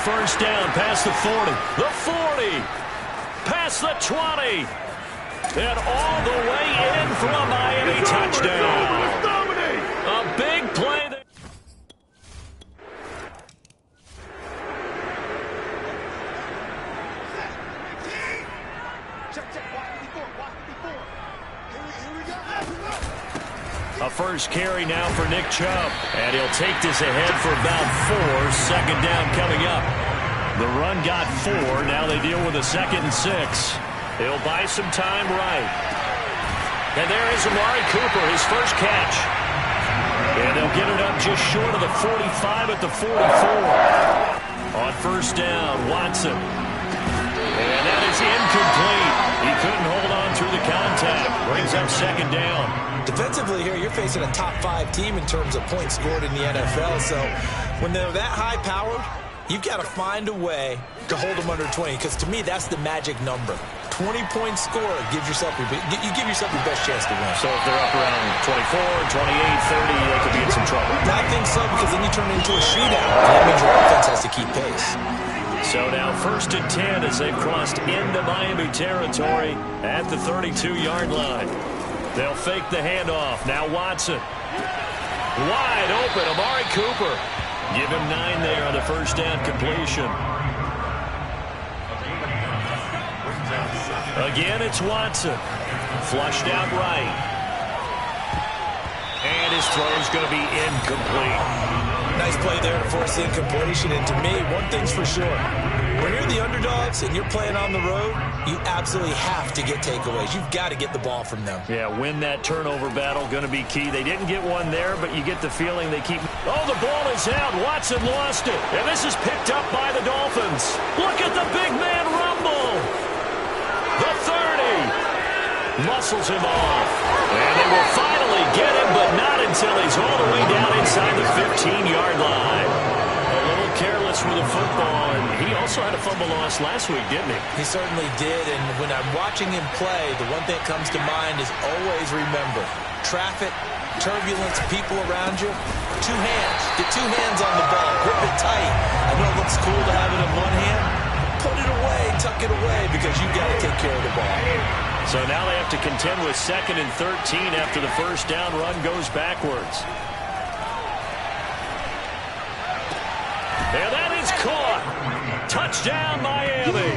first down past the 40. The 40. Past the 20. And all the way in for a Miami touchdown. A big play there. A first carry now for Nick Chubb. And he'll take this ahead for about 4. Second down coming up. The run got 4. Now they deal with a 2nd and 6. He'll buy some time right. And there is Amari Cooper, his first catch. And they'll get it up just short of the 45 at the 44. On first down, Watson. And that is incomplete. He couldn't hold on through the contact. Brings up second down. Defensively here, you're facing a top 5 team in terms of points scored in the NFL. So when they're that high-powered, you've got to find a way to hold them under 20. Because to me, that's the magic number. 20-point score gives yourself your best chance to win. So if they're up around 24, 28, 30, they could be in some trouble. I think so, because then you turn it into a shootout. And that means your offense has to keep pace. So now 1st and 10 as they've crossed into Miami territory at the 32-yard line. They'll fake the handoff. Now Watson. Wide open, Amari Cooper. Give him 9 there on the first down completion. Again, it's Watson. Flushed out right. And his throw is going to be incomplete. Nice play there to force incompletion. And to me, one thing's for sure. When you're the underdogs and you're playing on the road, you absolutely have to get takeaways. You've got to get the ball from them. Yeah, win that turnover battle, going to be key. They didn't get one there, but you get the feeling they keep... Oh, the ball is out. Watson lost it. And this is picked up by the Dolphins. Look at the big man rumble. The 30. Muscles him off. And they will finally get him, but not until he's all the way down inside the 15-yard line. A little careless with the football, and he also had a fumble loss last week, didn't he? He certainly did, and when I'm watching him play, the one thing that comes to mind is always remember, traffic, turbulence, people around you, 2 hands. Get 2 hands on the ball. Grip it tight. I know it looks cool to have it in one hand. Put it away, tuck it away, because you've got to take care of the ball. So now they have to contend with 2nd and 13 after the first down run goes backwards. And that is caught. Touchdown, Miami.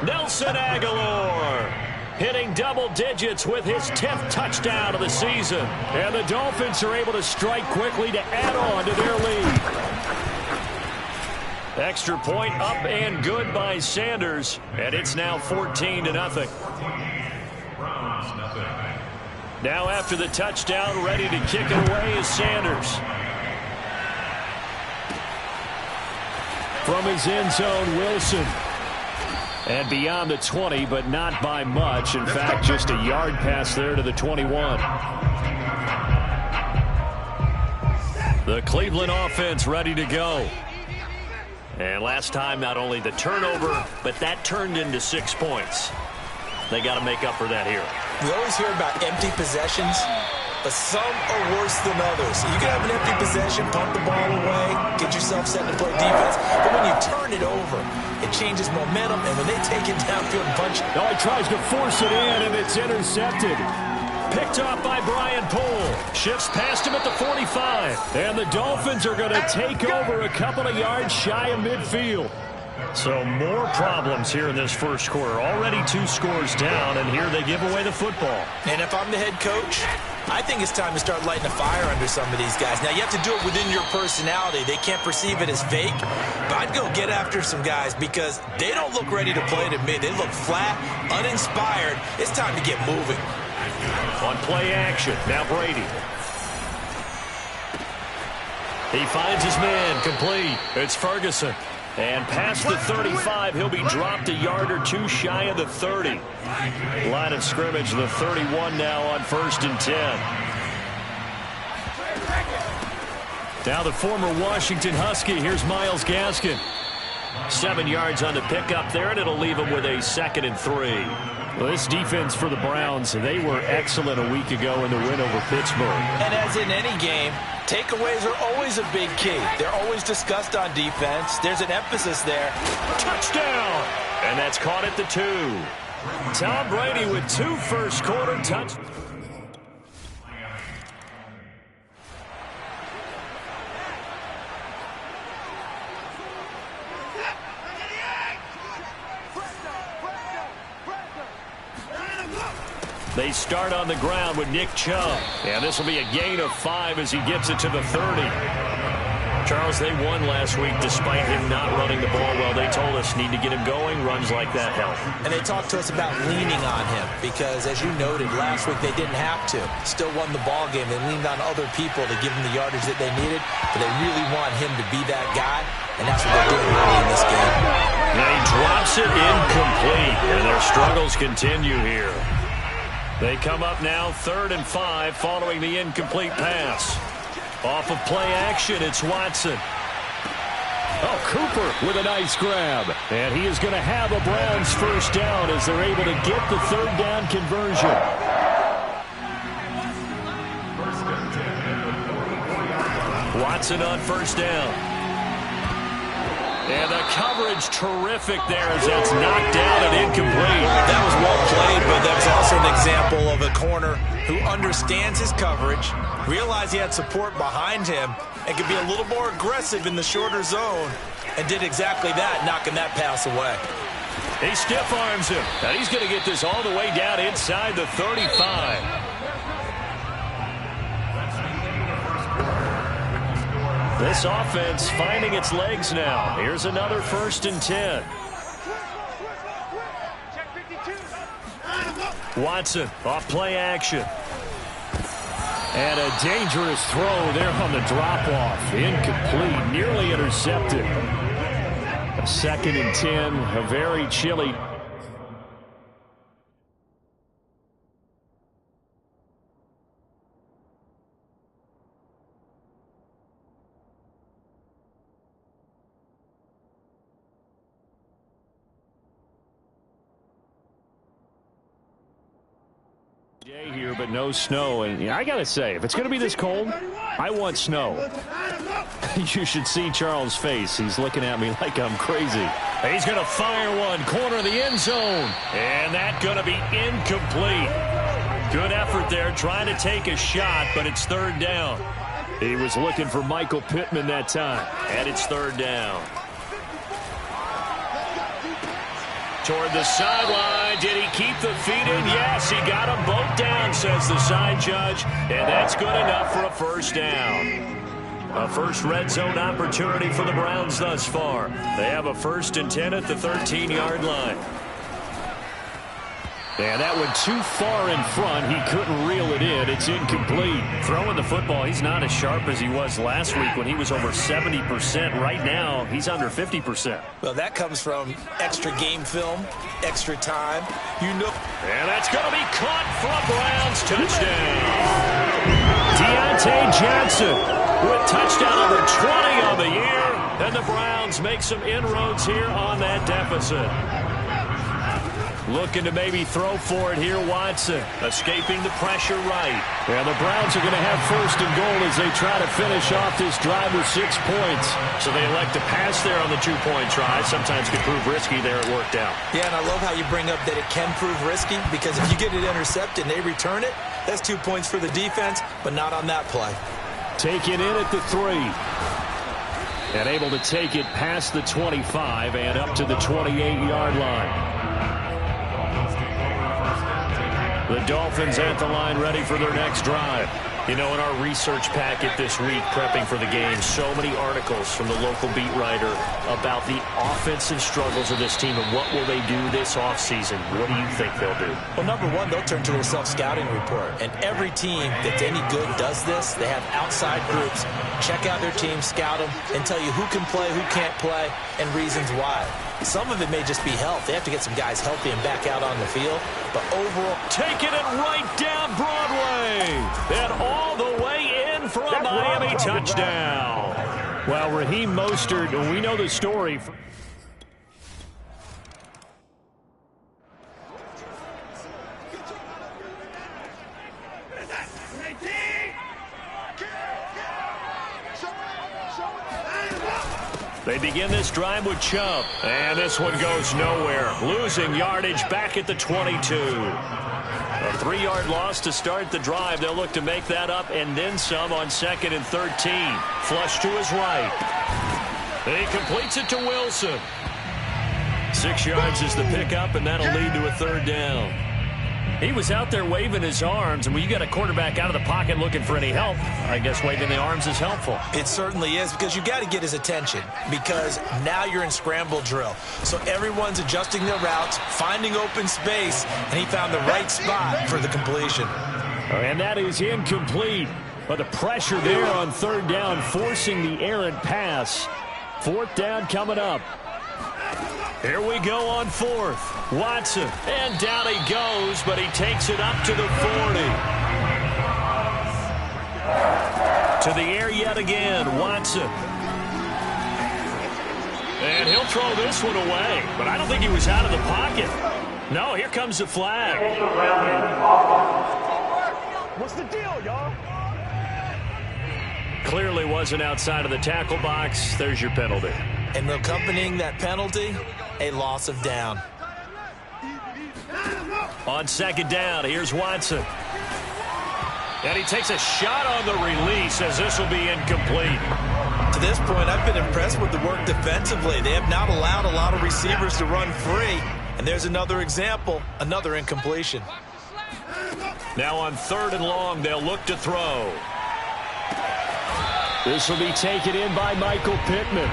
Nelson Aguilar hitting double digits with his 10th touchdown of the season. And the Dolphins are able to strike quickly to add on to their lead. Extra point up and good by Sanders. And it's now 14-0. Now after the touchdown, ready to kick it away is Sanders. From his end zone, Wilson. And beyond the 20, but not by much. In fact, just a yard pass there to the 21. The Cleveland offense ready to go. And last time, not only the turnover, but that turned into 6 points. They got to make up for that here. We always hear about empty possessions, but some are worse than others. You can have an empty possession, pump the ball away, get yourself set to play defense, but when you turn it over, it changes momentum, and when they take it downfield and punch... No, he tries to force it in, and it's intercepted. Picked off by Brian Poole. Shifts past him at the 45. And the Dolphins are going to take over a couple of yards shy of midfield. So more problems here in this first quarter. Already 2 scores down, and here they give away the football. And if I'm the head coach, I think it's time to start lighting a fire under some of these guys. Now, you have to do it within your personality. They can't perceive it as fake. But I'd go get after some guys because they don't look ready to play to me. They look flat, uninspired. It's time to get moving. On play action, now Brady. He finds his man, complete. It's Ferguson. And past the 35, he'll be dropped a yard or 2 shy of the 30. Line of scrimmage, the 31 now on 1st and 10. Now the former Washington Husky, here's Myles Gaskin. 7 yards on the pickup there, and it'll leave them with a 2nd and 3. Well, this defense for the Browns, they were excellent a week ago in the win over Pittsburgh. And as in any game, takeaways are always a big key. They're always discussed on defense. There's an emphasis there. Touchdown! And that's caught at the 2. Tom Brady with 2 first-quarter touchdowns. They start on the ground with Nick Chubb. And this will be a gain of 5 as he gets it to the 30. Charles, they won last week despite him not running the ball well. They told us need to get him going. Runs like that help. And they talked to us about leaning on him because, as you noted, last week they didn't have to. Still won the ball game. They leaned on other people to give them the yardage that they needed. But they really want him to be that guy. And that's what they're doing early in this game. And he drops it incomplete. And their struggles continue here. They come up now 3rd and 5 following the incomplete pass. Off of play action, it's Watson. Oh, Cooper with a nice grab. And he is going to have a Browns first down as they're able to get the 3rd down conversion. Watson on first down. And the coverage terrific there as that's knocked down and incomplete. That was well played, but that's also an example of a corner who understands his coverage, realized he had support behind him, and could be a little more aggressive in the shorter zone, and did exactly that, knocking that pass away. He stiff arms him, and he's going to get this all the way down inside the 35. This offense finding its legs now. Here's another 1st and 10. Watson off play action. And a dangerous throw there on the drop-off. Incomplete, nearly intercepted. A 2nd and 10, a very chilly. Day here, but no snow. And I got to say, if it's going to be this cold, I want snow. You should see Charles' face. He's looking at me like I'm crazy. He's going to fire one, corner of the end zone. And that's going to be incomplete. Good effort there, trying to take a shot, but it's 3rd down. He was looking for Michael Pittman that time. And it's 3rd down. Toward the sideline. Did he keep the feet in? Yes, he got them both down, says the side judge. And that's good enough for a first down. A first red zone opportunity for the Browns thus far. They have a 1st and 10 at the 13-yard line. And that went too far in front. He couldn't reel it in. It's incomplete. Throwing the football, he's not as sharp as he was last week when he was over 70%. Right now, he's under 50%. Well, that comes from extra game film, extra time. You know. And that's going to be caught for a Browns touchdown. Deontay Johnson with touchdown number 20 on the year. And the Browns make some inroads here on that deficit. Looking to maybe throw for it here, Watson. Escaping the pressure right. And the Browns are going to have 1st and goal as they try to finish off this drive with 6 points. So they elect to pass there on the 2-point try. Sometimes can prove risky. There it worked out. Yeah, and I love how you bring up that it can prove risky, because if you get it intercepted and they return it, that's 2 points for the defense, but not on that play. Taken in at the 3. And able to take it past the 25 and up to the 28-yard line. The Dolphins at the line ready for their next drive. You know, in our research packet this week, prepping for the game, so many articles from the local beat writer about the offensive struggles of this team and what will they do this offseason. What do you think they'll do? Well, number one, they'll turn to their self-scouting report. And every team that's any good does this. They have outside groups. Check out their team, scout them, and tell you who can play, who can't play, and reasons why. Some of it may just be health. They have to get some guys healthy and back out on the field. But overall, taking it right down Broadway. And all the way in for a Miami touchdown. Well, Raheem Mostert, we know the story. They begin this drive with Chubb. And this one goes nowhere. Losing yardage back at the 22. A 3-yard loss to start the drive. They'll look to make that up and then some on 2nd and 13. Flush to his right. He completes it to Wilson. 6 yards is the pickup, and that'll lead to a 3rd down. He was out there waving his arms, and when you got a quarterback out of the pocket looking for any help, I guess waving the arms is helpful. It certainly is, because you got to get his attention, because now you're in scramble drill. So everyone's adjusting their routes, finding open space, and he found the right spot for the completion. And that is incomplete. But the pressure there on 3rd down, forcing the errant pass. 4th down coming up. Here we go on 4th. Watson. And down he goes, but he takes it up to the 40. To the air yet again, Watson. And he'll throw this one away, but I don't think he was out of the pocket. No, here comes the flag. What's the deal, y'all? Clearly wasn't outside of the tackle box. There's your penalty. And accompanying that penalty, a loss of down. On 2nd down, here's Watson. And he takes a shot on the release as this will be incomplete. To this point, I've been impressed with the work defensively. They have not allowed a lot of receivers to run free. And there's another example, another incompletion. Now on 3rd and long, they'll look to throw. This will be taken in by Michael Pittman.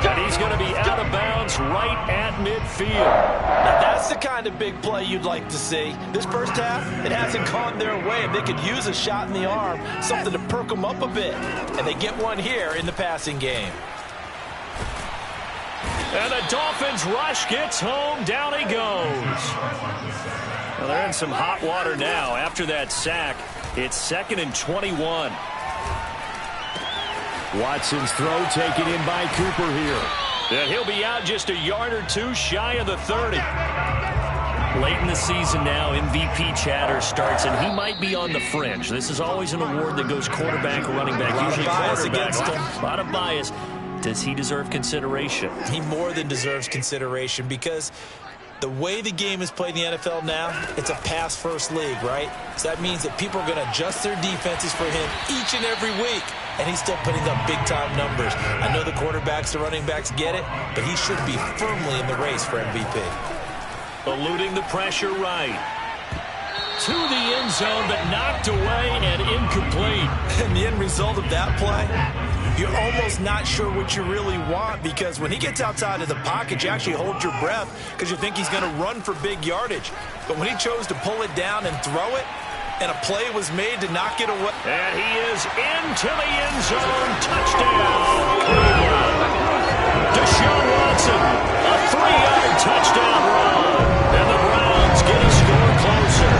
And he's going to be out of bounds right at midfield. Now that's the kind of big play you'd like to see. This first half, it hasn't gone their way, and they could use a shot in the arm, something to perk them up a bit. And they get one here in the passing game. And the Dolphins rush gets home. Down he goes. Well, they're in some hot water now. After that sack, it's 2nd and 21. Watson's throw taken in by Cooper here. And he'll be out just a yard or two shy of the 30. Late in the season now, MVP chatter starts, and he might be on the fringe. This is always an award that goes quarterback, running back, usually quarterback. A lot of bias. Does he deserve consideration? He more than deserves consideration, because the way the game is played in the NFL now, it's a pass-first league, right? So that means that people are going to adjust their defenses for him each and every week, and he's still putting up big-time numbers. I know the quarterbacks, the running backs get it, but he should be firmly in the race for MVP. Eluding the pressure right. To the end zone, but knocked away and incomplete. And the end result of that play, you're almost not sure what you really want, because when he gets outside of the pocket, you actually hold your breath because you think he's going to run for big yardage. But when he chose to pull it down and throw it, and a play was made to knock it away. And he is into the end zone. Touchdown, Cleveland. Deshaun Watson, a 3-yard touchdown run. And the Browns get a score closer.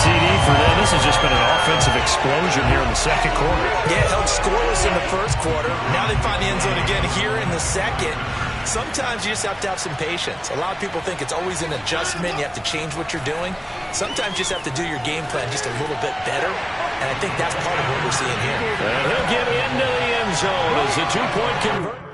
CD for them. This has just been an offensive explosion here in the 2nd quarter. Yeah, held scoreless in the 1st quarter. Now they find the end zone again here in the 2nd. Sometimes you just have to have some patience. A lot of people think it's always an adjustment. You have to change what you're doing. Sometimes you just have to do your game plan just a little bit better. And I think that's part of what we're seeing here. And he'll get into the end zone as a 2-point conversion.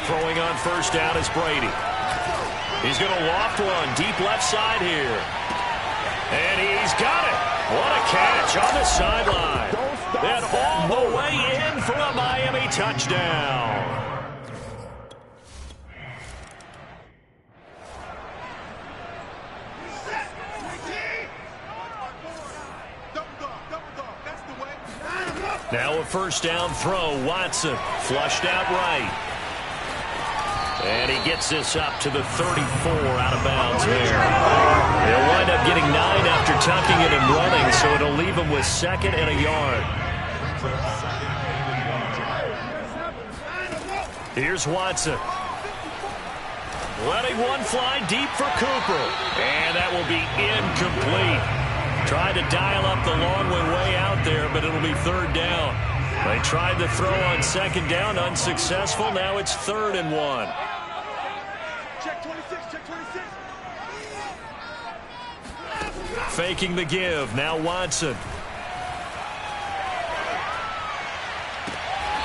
Throwing on 1st down is Brady. He's going to loft one deep left side here. And he's got it. What a catch on the sideline. And all the way in for a Miami touchdown. Now a 1st down throw. Watson flushed out right. And he gets this up to the 34 out of bounds there. They'll wind up getting 9 after tucking it and running, so it'll leave him with 2nd and a yard. Here's Watson. Letting one fly deep for Cooper. And that will be incomplete. Tried to dial up the long one way out there, but it'll be 3rd down. They tried to throw on 2nd down, unsuccessful. Now it's 3rd and 1. Check 26, check 26. Faking the give. Now Watson.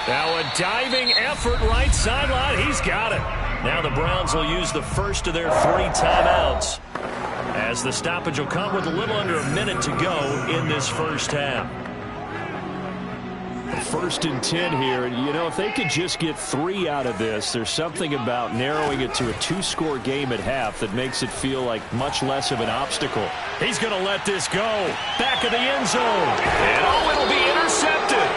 Now a diving effort right sideline. He's got it. Now the Browns will use the first of their 3 timeouts, as the stoppage will come with a little under a minute to go in this first half. 1st and 10 here, and you know, if they could just get 3 out of this, there's something about narrowing it to a 2-score game at half that makes it feel like much less of an obstacle. He's going to let this go. Back of the end zone. And it'll be intercepted.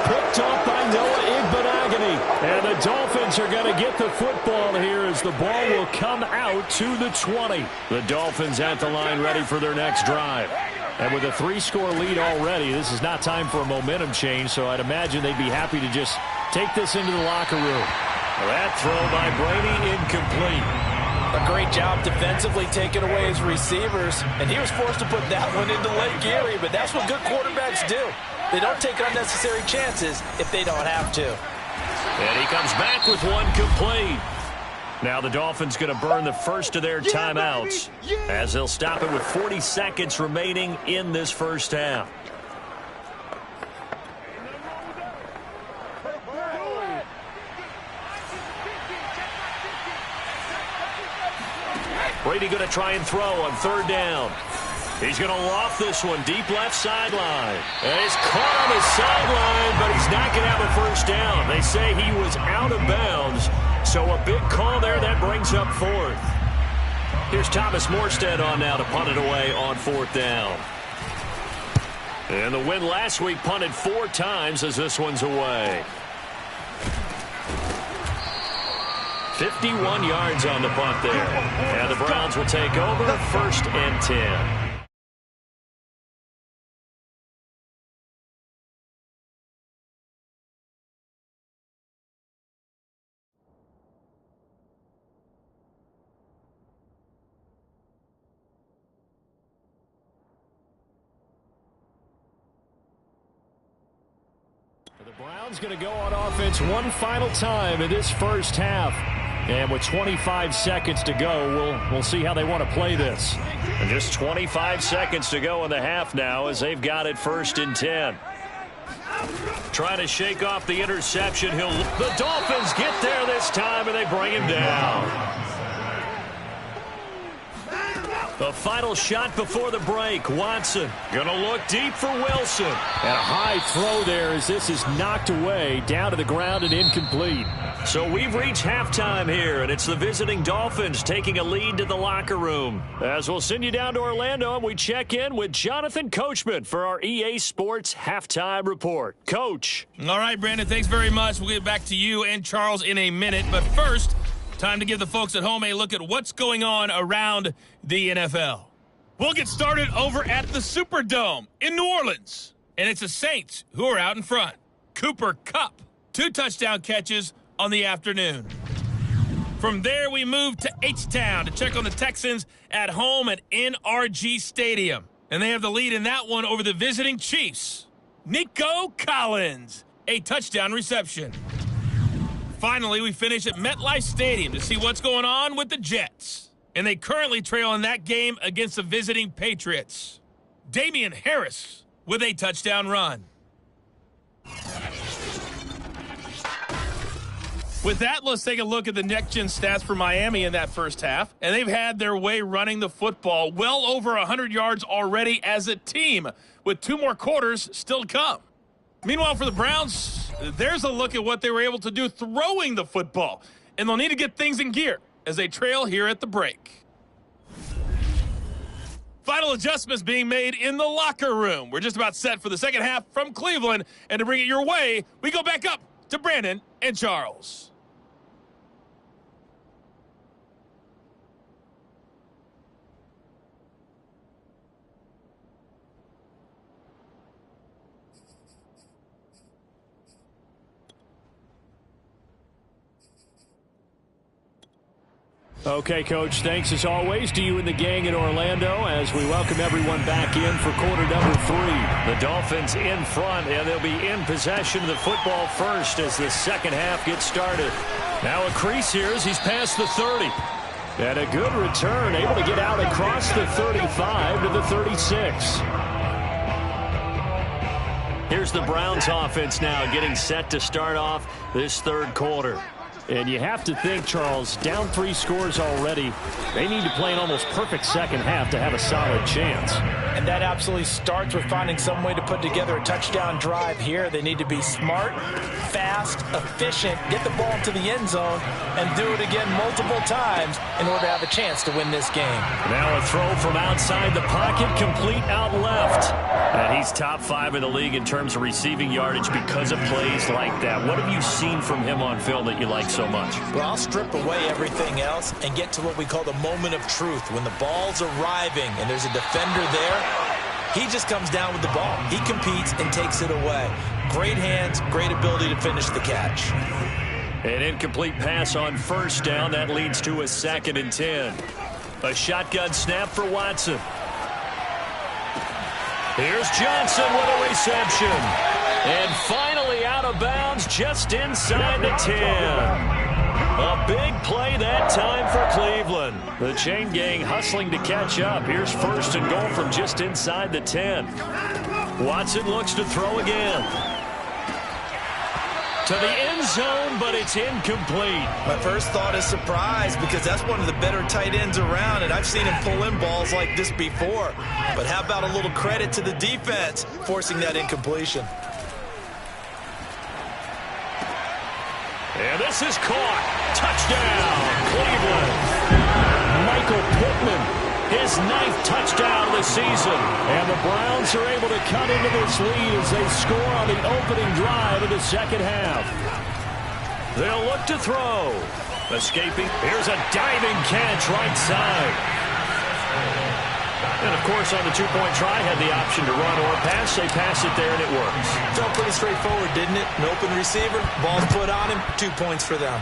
Picked off by Noah Igbenogany. And the Dolphins are going to get the football here as the ball will come out to the 20. The Dolphins at the line ready for their next drive. And with a 3-score lead already, this is not time for a momentum change, so I'd imagine they'd be happy to just take this into the locker room. That throw by Brady incomplete. A great job defensively taking away his receivers, and he was forced to put that one into Lake Erie, but that's what good quarterbacks do. They don't take unnecessary chances if they don't have to. And he comes back with one complete. Now the Dolphins going to burn the first of their timeouts, as they'll stop it with 40 seconds remaining in this first half. Brady going to try and throw on 3rd down. He's going to loft this one deep left sideline. And he's caught on the sideline, but he's not going to have a first down. They say he was out of bounds. So a big call there that brings up 4th. Here's Thomas Morstead on now to punt it away on 4th down. And the win last week punted 4 times as this one's away. 51 yards on the punt there. And the Browns will take over 1st and 10. The Browns going to go on offense one final time in this first half. And with 25 seconds to go, we'll see how they want to play this. And just 25 seconds to go in the half now as they've got it 1st and 10. Trying to shake off the interception. The Dolphins get there this time, and they bring him down. The final shot before the break. Watson going to look deep for Wilson. And a high throw there as this is knocked away, down to the ground and incomplete. So we've reached halftime here, and it's the visiting Dolphins taking a lead to the locker room. As we'll send you down to Orlando, and we check in with Jonathan Coachman for our EA Sports Halftime Report. Coach. All right, Brandon, thanks very much. We'll get back to you and Charles in a minute. But first, time to give the folks at home a look at what's going on around the NFL. We'll get started over at the Superdome in New Orleans. And it's the Saints who are out in front. Cooper Kupp, 2 touchdown catches on the afternoon. From there, we move to H-Town to check on the Texans at home at NRG Stadium. And they have the lead in that one over the visiting Chiefs. Nico Collins, a touchdown reception. Finally, we finish at MetLife Stadium to see what's going on with the Jets. And they currently trail in that game against the visiting Patriots. Damian Harris with a touchdown run. With that, let's take a look at the next-gen stats for Miami in that first half. And they've had their way running the football, well over 100 yards already as a team, with 2 more quarters still to come. Meanwhile, for the Browns, there's a look at what they were able to do throwing the football. And they'll need to get things in gear as they trail here at the break. Final adjustments being made in the locker room. We're just about set for the second half from Cleveland. And to bring it your way, we go back up to Brandon and Charles. Okay, Coach, thanks as always to you and the gang in Orlando as we welcome everyone back in for quarter number 3. The Dolphins in front, and they'll be in possession of the football first as the second half gets started. Now a crease here as he's past the 30. And a good return, able to get out across the 35 to the 36. Here's the Browns offense now getting set to start off this third quarter. And you have to think, Charles, down 3 scores already. They need to play an almost perfect second half to have a solid chance. And that absolutely starts with finding some way to put together a touchdown drive here. They need to be smart, fast, efficient, get the ball to the end zone, and do it again multiple times in order to have a chance to win this game. Now a throw from outside the pocket, complete out left. And he's top 5 in the league in terms of receiving yardage because of plays like that. What have you seen from him on film that you like so much? Well, I'll strip away everything else and get to what we call the moment of truth. When the ball's arriving and there's a defender there, he just comes down with the ball. He competes and takes it away. Great hands, great ability to finish the catch. An incomplete pass on first down. That leads to a 2nd and 10. A shotgun snap for Watson. Here's Johnson with a reception. And finally out of bounds just inside the 10. A big play that time for Cleveland. The chain gang hustling to catch up. Here's 1st and goal from just inside the 10. Watson looks to throw again. To the end zone, but it's incomplete. My first thought is surprise because that's one of the better tight ends around, and I've seen him pull in balls like this before. But how about a little credit to the defense forcing that incompletion? And this is caught. Touchdown, Cleveland. Michael Pittman, his 9th touchdown of the season. And the Browns are able to cut into this lead as they score on the opening drive of the second half. They'll look to throw. Escaping. Here's a diving catch right side. And, of course, on the 2-point try, had the option to run or pass. They pass it there, and it works. Felt pretty straightforward, didn't it? An open receiver, ball's put on him, 2 points for them.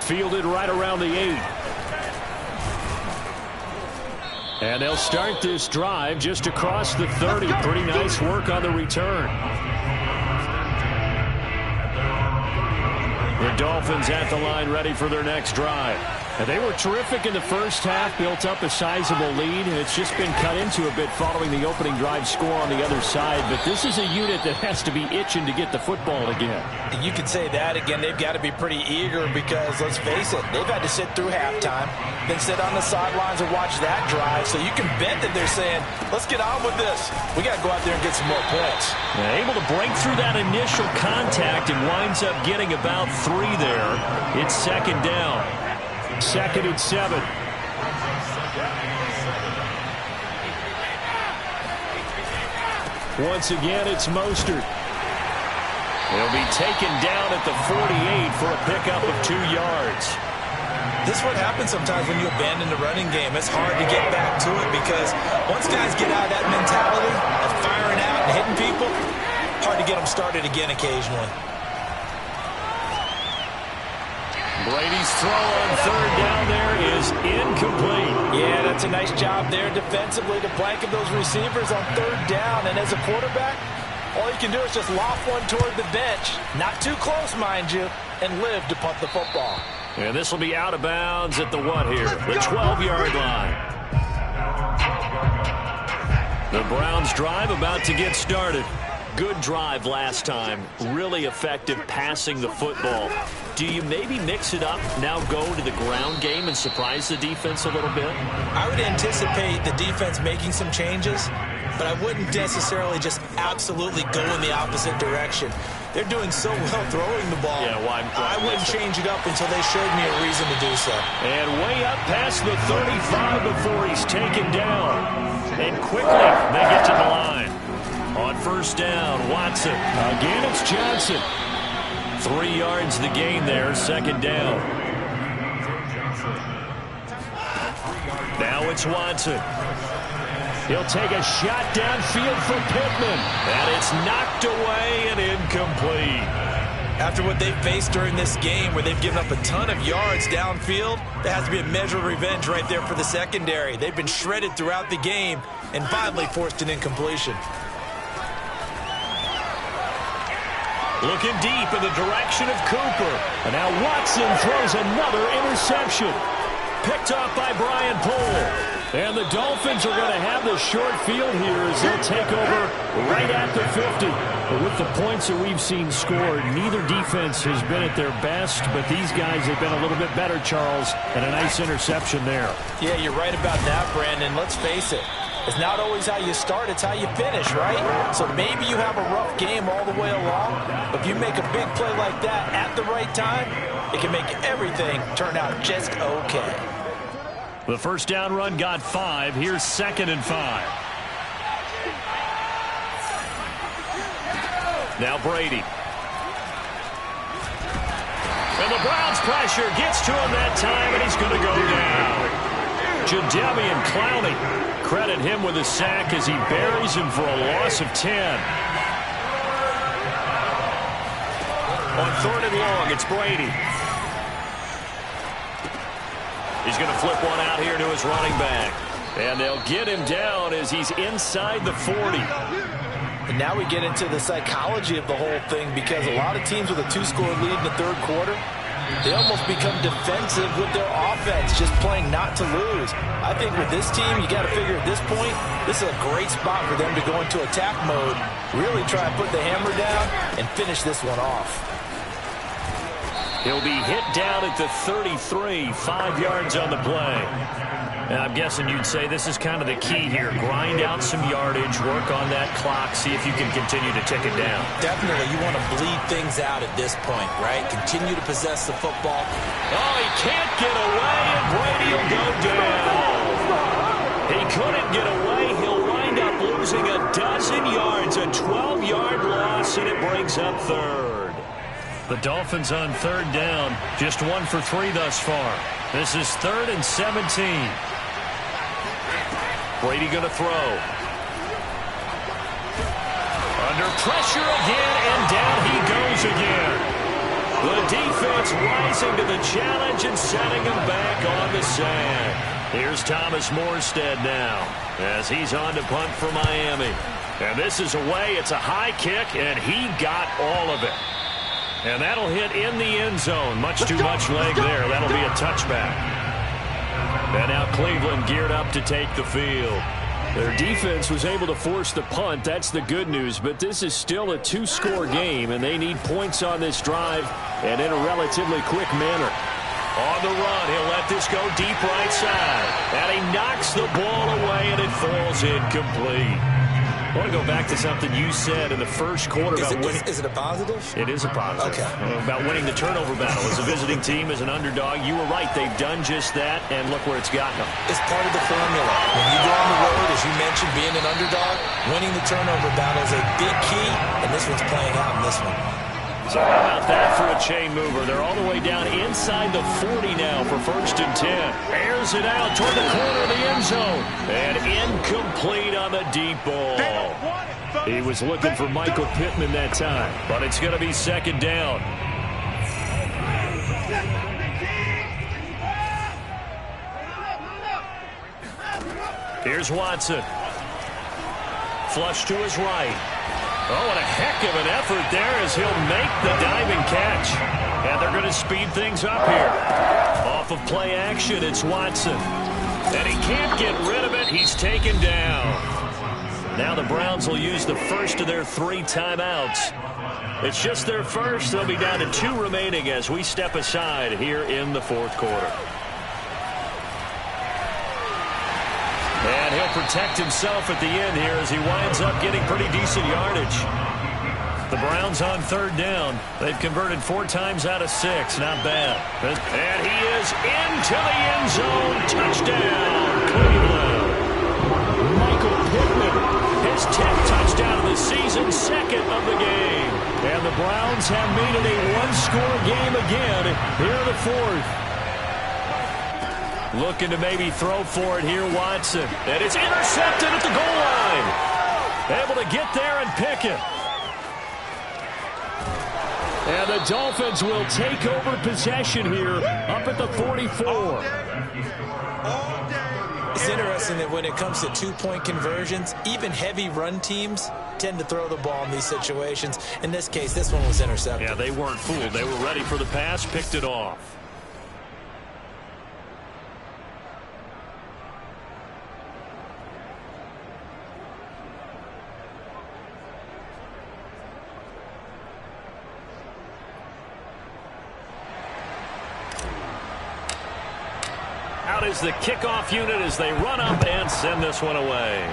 Fielded right around the 8. And they'll start this drive just across the 30. Pretty nice work on the return. The Dolphins at the line ready for their next drive. And they were terrific in the first half, built up a sizable lead, and it's just been cut into a bit following the opening drive score on the other side. But this is a unit that has to be itching to get the football again. And you could say that again. They've got to be pretty eager because, let's face it, they've had to sit through halftime, then sit on the sidelines and watch that drive. So you can bet that they're saying, let's get on with this. We got to go out there and get some more points. Able to break through that initial contact and winds up getting about 3 there. It's 2nd down. 2nd and 7. Once again, it's Mostert. He'll be taken down at the 48 for a pickup of 2 yards. This is what happens sometimes when you abandon the running game. It's hard to get back to it because once guys get out of that mentality of firing out and hitting people, hard to get them started again occasionally. Brady's throw on 3rd down there is incomplete. Yeah, that's a nice job there defensively to blanket those receivers on 3rd down. And as a quarterback, all you can do is just loft one toward the bench. Not too close, mind you, and live to punt the football. And this will be out of bounds at the what here? The 12-yard line. The Browns drive about to get started. Good drive last time. Really effective passing the football. Do you maybe mix it up, now go to the ground game and surprise the defense a little bit? I would anticipate the defense making some changes, but I wouldn't necessarily just absolutely go in the opposite direction. They're doing so well throwing the ball. Yeah, why I wouldn't change it up until they showed me a reason to do so. And way up past the 35 before he's taken down. And quickly they get to the line. On 1st down, Watson. Again, it's Johnson. 3 yards the gain there, 2nd down. Now it's Watson. He'll take a shot downfield for Pittman. And it's knocked away and incomplete. After what they've faced during this game where they've given up a ton of yards downfield, there has to be a measure of revenge right there for the secondary. They've been shredded throughout the game and finally forced an incompletion. Looking deep in the direction of Cooper. And now Watson throws another interception. Picked off by Brian Poole. And the Dolphins are going to have the short field here as they'll take over right at the 50. But with the points that we've seen scored, neither defense has been at their best, but these guys have been a little bit better, Charles, and a nice interception there. Yeah, you're right about that, Brandon. Let's face it. It's not always how you start, it's how you finish, right? So maybe you have a rough game all the way along, but if you make a big play like that at the right time, it can make everything turn out just okay. The first down run got 5. Here's 2nd and 5. Now Brady. And the Browns pressure gets to him that time, and he's going to go down. Jadeveon Clowney. Credit him with a sack as he buries him for a loss of 10. On 3rd and long, it's Brady. He's going to flip one out here to his running back. And they'll get him down as he's inside the 40. And now we get into the psychology of the whole thing, because a lot of teams with a 2-score lead in the 3rd quarter, they almost become defensive with their offense, just playing not to lose. I think with this team, you got to figure at this point, this is a great spot for them to go into attack mode, really try and put the hammer down and finish this one off. He'll be hit down at the 33, 5 yards on the play. And I'm guessing you'd say this is kind of the key here. Grind out some yardage, work on that clock, see if you can continue to tick it down. Definitely, you want to bleed things out at this point, right? Continue to possess the football. Oh, he can't get away, and Brady will go down. He couldn't get away. He'll wind up losing a dozen yards, a 12-yard loss, and it brings up 3rd. The Dolphins on 3rd down, just 1 for 3 thus far. This is 3rd and 17. Brady going to throw. Under pressure again, and down he goes again. The defense rising to the challenge and setting him back on the sand. Here's Thomas Morstead now as he's on to punt for Miami. And this is away. It's a high kick, and he got all of it. And that'll hit in the end zone. Much too much leg there. That'll be a touchback. And now Cleveland geared up to take the field. Their defense was able to force the punt. That's the good news. But this is still a 2-score game, and they need points on this drive and in a relatively quick manner. On the run, he'll let this go deep right side. And he knocks the ball away, and it falls incomplete. I want to go back to something you said in the first quarter about winning. Is it a positive? It is a positive. Okay. About winning the turnover battle. As a visiting team, as an underdog, you were right. They've done just that, and look where it's gotten them. It's part of the formula. When you go on the road, as you mentioned, being an underdog, winning the turnover battle is a big key, and this one's playing out in this one. So how about that for a chain mover? They're all the way down inside the 40 now for 1st and 10. Airs it out toward the corner of the end zone. And incomplete on the deep ball. He was looking for Michael Pittman that time. But it's going to be 2nd down. Here's Watson. Flush to his right. Oh, and a heck of an effort there as he'll make the diving catch. And they're going to speed things up here. Off of play action, it's Watson. And he can't get rid of it. He's taken down. Now the Browns will use the first of their 3 timeouts. It's just their first. They'll be down to 2 remaining as we step aside here in the 4th quarter. And he'll protect himself at the end here as he winds up getting pretty decent yardage. The Browns on 3rd down. They've converted 4 times out of 6. Not bad. And he is into the end zone. Touchdown, Cleveland. Michael Pittman, his 10th touchdown of the season, 2nd of the game. And the Browns have made it a 1-score game again here in the 4th. Looking to maybe throw for it here, Watson. And it's intercepted at the goal line. Able to get there and pick it. And the Dolphins will take over possession here up at the 44. It's interesting that when it comes to two-point conversions, even heavy run teams tend to throw the ball in these situations. In this case, this one was intercepted. Yeah, they weren't fooled. They were ready for the pass, picked it off. Out is the kickoff unit as they run up and send this one away.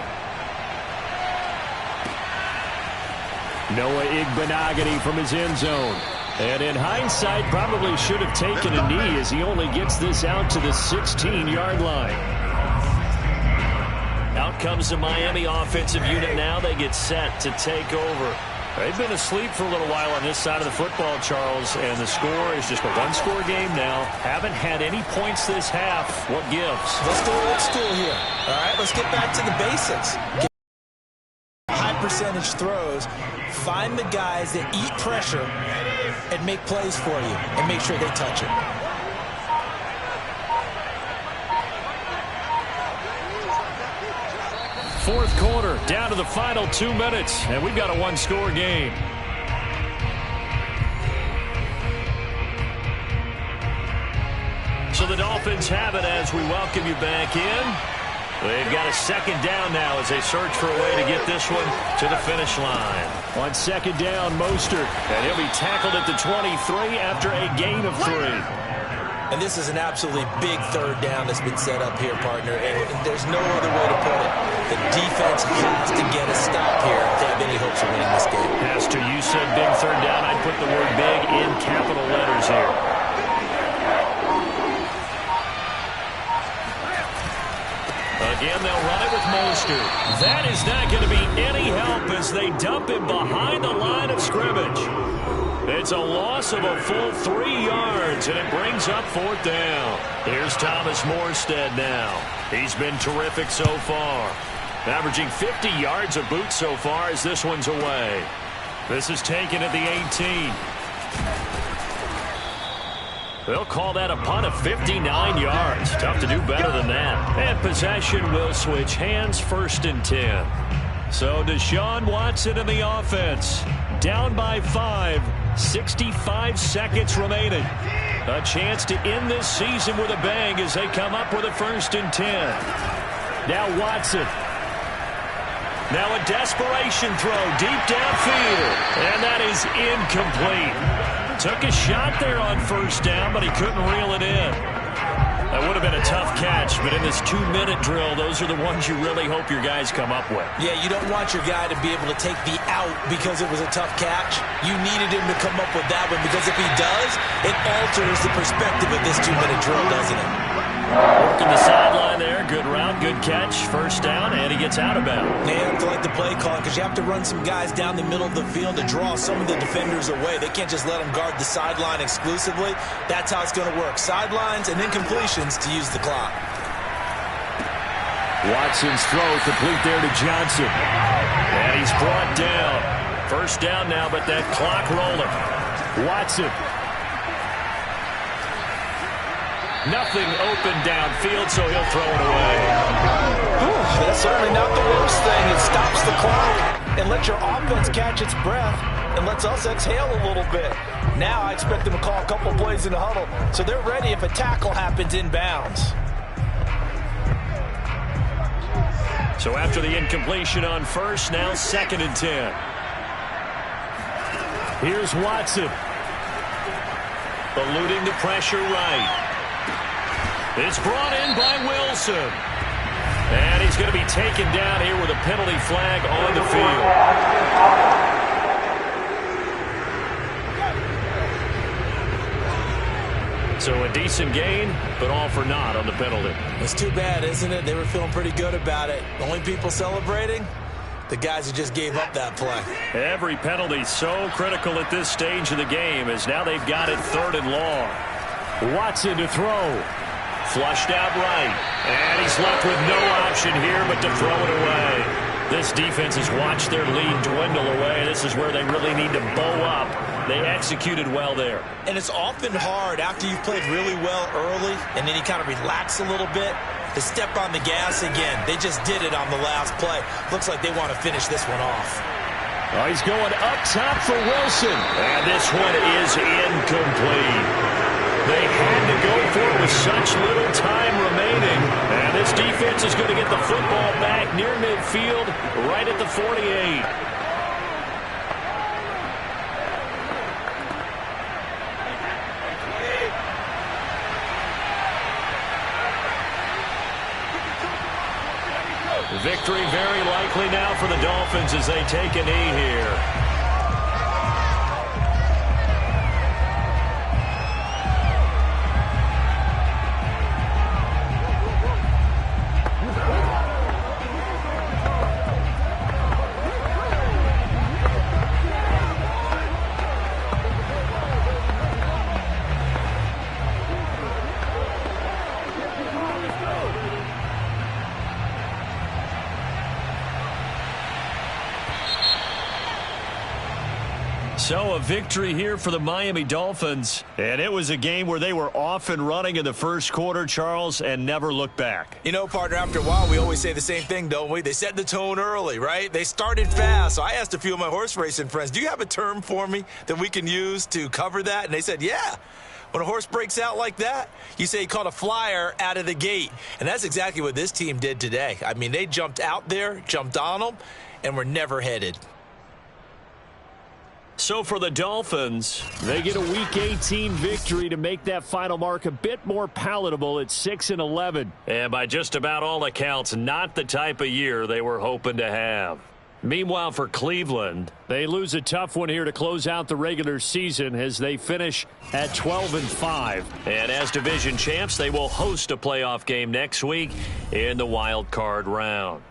Noah Igbenogany from his end zone. And in hindsight, probably should have taken a knee as he only gets this out to the 16-yard line. Out comes the Miami offensive unit now. They get set to take over. They've been asleep for a little while on this side of the football, Charles, and the score is just a one-score game now. Haven't had any points this half. What gives? Let's go old school here. All right, let's get back to the basics. High percentage throws. Find the guys that eat pressure and make plays for you and make sure they touch it. Fourth quarter, down to the final 2 minutes, and we've got a one-score game. So the Dolphins have it as we welcome you back in. They've got a second down now as they search for a way to get this one to the finish line. On second down, Mostert, and he'll be tackled at the 23 after a gain of 3. And this is an absolutely big third down that's been set up here, partner. And there's no other way to put it. The defense has to get a stop here if they have any hopes of winning this game. Pastor, you said big third down. I'd put the word big in capital letters here. Again, they'll run it with Mostert. That is not going to be any help as they dump him behind the line of scrimmage. It's a loss of a full 3 yards, and it brings up fourth down. Here's Thomas Morstead now. He's been terrific so far. Averaging 50 yards a boot so far as this one's away. This is taken at the 18. They'll call that a punt of 59 yards. Tough to do better than that. And possession will switch hands, 1st and 10. So Deshaun Watson in the offense. Down by 5. 65 seconds remaining. A chance to end this season with a bang as they come up with a 1st and 10. Now Watson. Now a desperation throw deep downfield. And that is incomplete. Took a shot there on 1st down, but he couldn't reel it in. That would have been a tough catch, but in this 2-minute drill, those are the ones you really hope your guys come up with. Yeah, you don't want your guy to be able to take the out because it was a tough catch. You needed him to come up with that one because if he does, it alters the perspective of this 2-minute drill, doesn't it? Working the sideline there. Good route, good catch. 1st down, and he gets out of bounds. Yeah, I have to like the play call because you have to run some guys down the middle of the field to draw some of the defenders away. They can't just let them guard the sideline exclusively. That's how it's going to work. Sidelines and then completions to use the clock. Watson's throw complete there to Johnson. And he's brought down. 1st down now, but that clock rolling. Watson. Nothing open downfield, so he'll throw it away. That's certainly not the worst thing. It stops the clock and lets your offense catch its breath and lets us exhale a little bit. Now I expect them to call a couple plays in the huddle, so they're ready if a tackle happens inbounds. So after the incompletion on 1st, now 2nd and 10. Here's Watson. Eluding the pressure right. It's brought in by Wilson. And he's going to be taken down here with a penalty flag on the field. So a decent gain, but all for naught on the penalty. It's too bad, isn't it? They were feeling pretty good about it. The only people celebrating, the guys who just gave up that play. Every penalty so critical at this stage of the game as now they've got it 3rd and long. Watson to throw. Flushed out right. And he's left with no option here but to throw it away. This defense has watched their lead dwindle away. This is where they really need to bow up. They executed well there. And it's often hard after you've played really well early and then you kind of relax a little bit. to step on the gas again. They just did it on the last play. Looks like they want to finish this one off. Oh, he's going up top for Wilson. And this one is incomplete. They had to go for it with such little time remaining. And this defense is going to get the football back near midfield, right at the 48. Victory very likely now for the Dolphins as they take a knee here. So a victory here for the Miami Dolphins. And it was a game where they were off and running in the first quarter, Charles, and never looked back. You know, partner, after a while, we always say the same thing, don't we? They set the tone early, right? They started fast. So I asked a few of my horse racing friends, do you have a term for me that we can use to cover that? And they said, yeah. When a horse breaks out like that, you say he caught a flyer out of the gate. And that's exactly what this team did today. I mean, they jumped out there, jumped on them, and were never headed. So for the Dolphins, they get a Week 18 victory to make that final mark a bit more palatable at 6-11. And by just about all accounts, not the type of year they were hoping to have. Meanwhile, for Cleveland, they lose a tough one here to close out the regular season as they finish at 12-5. And as division champs, they will host a playoff game next week in the wild card round.